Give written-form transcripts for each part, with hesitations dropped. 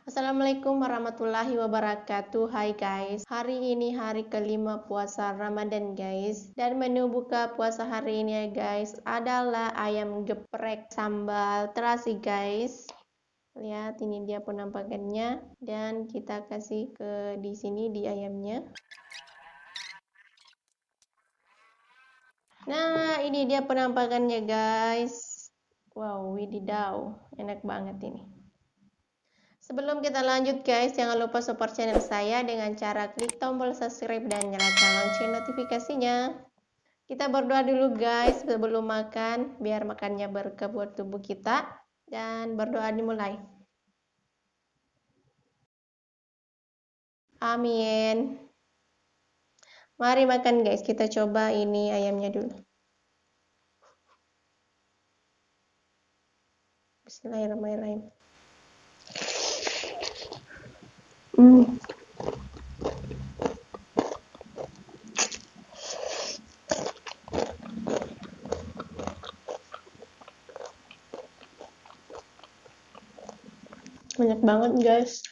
Assalamualaikum warahmatullahi wabarakatuh. Hai guys, hari ini hari kelima puasa Ramadan guys. Dan menu buka puasa hari ini ya guys adalah ayam geprek sambal terasi guys. Lihat ini dia penampakannya dan kita kasih ke di sini di ayamnya. Nah, ini dia penampakannya guys. Wow, wididaw, enak banget ini. Sebelum kita lanjut guys, jangan lupa support channel saya dengan cara klik tombol subscribe dan nyalakan lonceng notifikasinya. Kita berdoa dulu guys sebelum makan, biar makannya berkah buat tubuh kita. Dan berdoa dimulai. Amin. Mari makan guys, kita coba ini ayamnya dulu. Bismillahirrahmanirrahim. Banyak banget guys.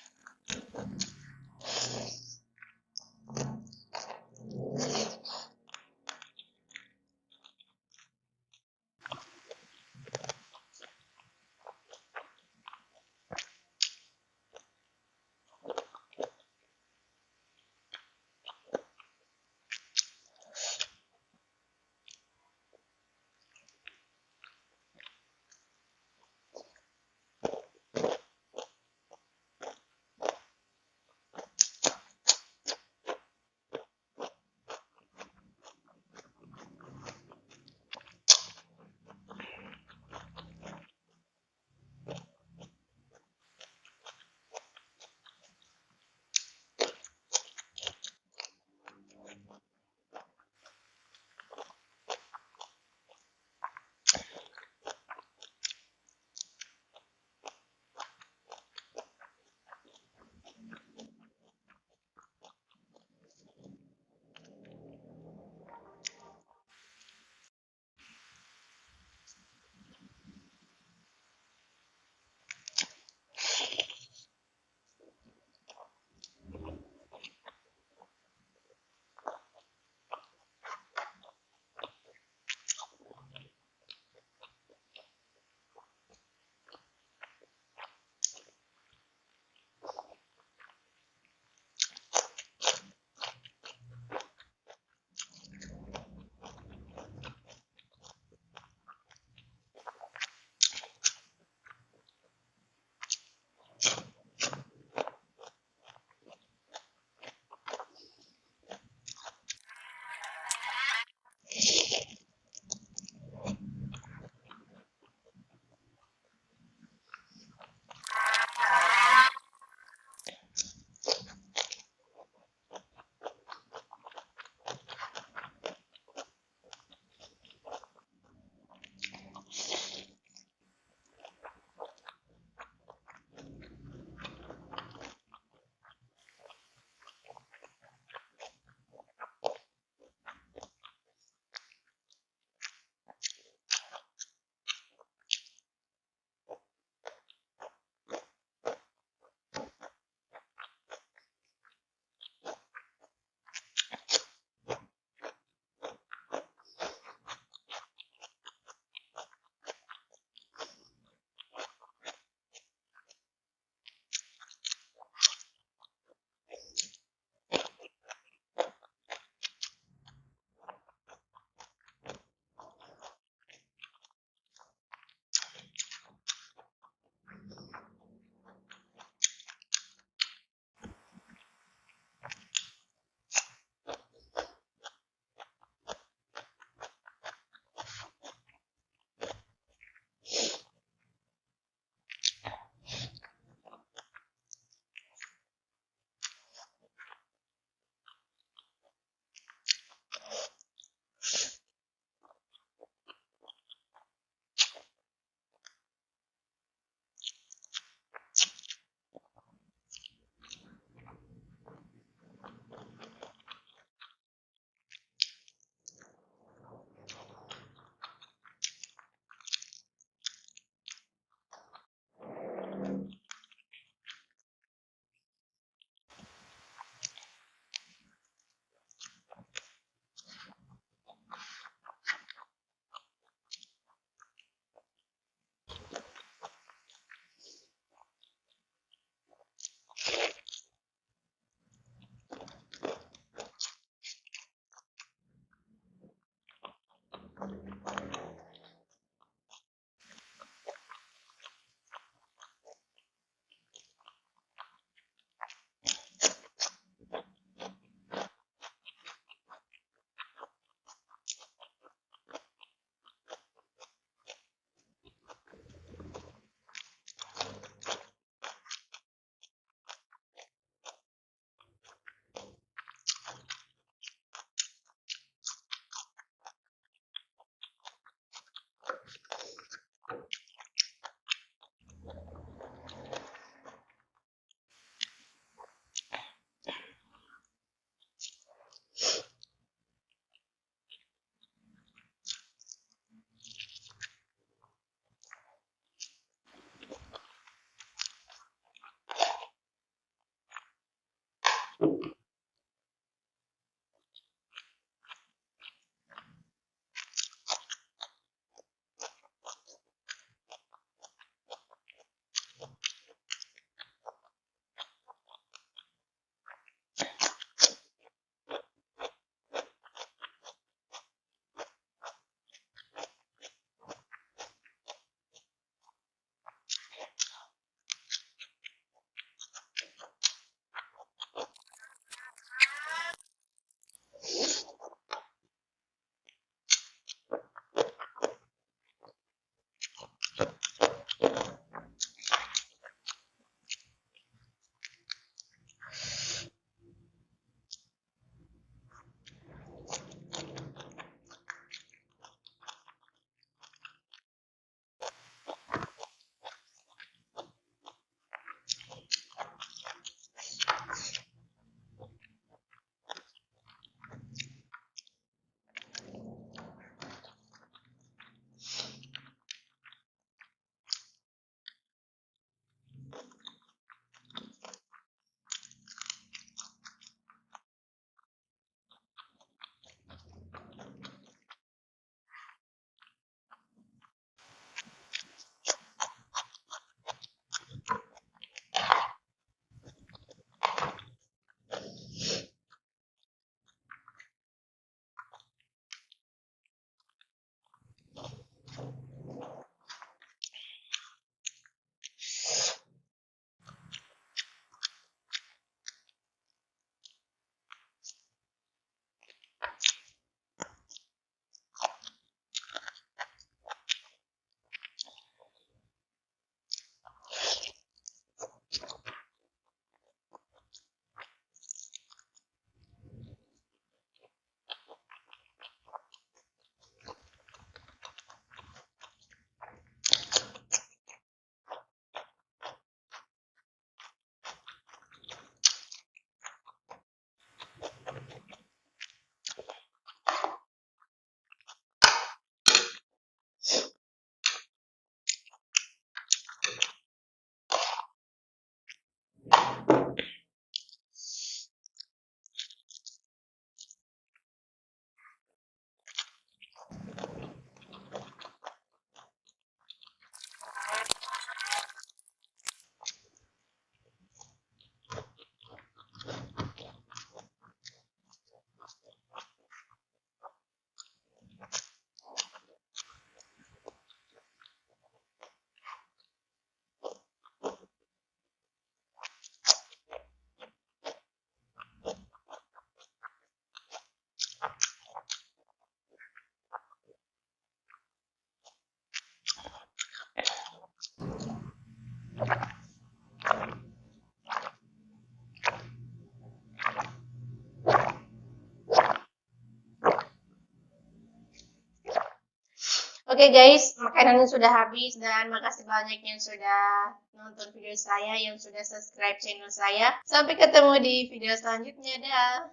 Oke guys, makanannya sudah habis dan makasih banyak yang sudah nonton video saya, yang sudah subscribe channel saya. Sampai ketemu di video selanjutnya, dah.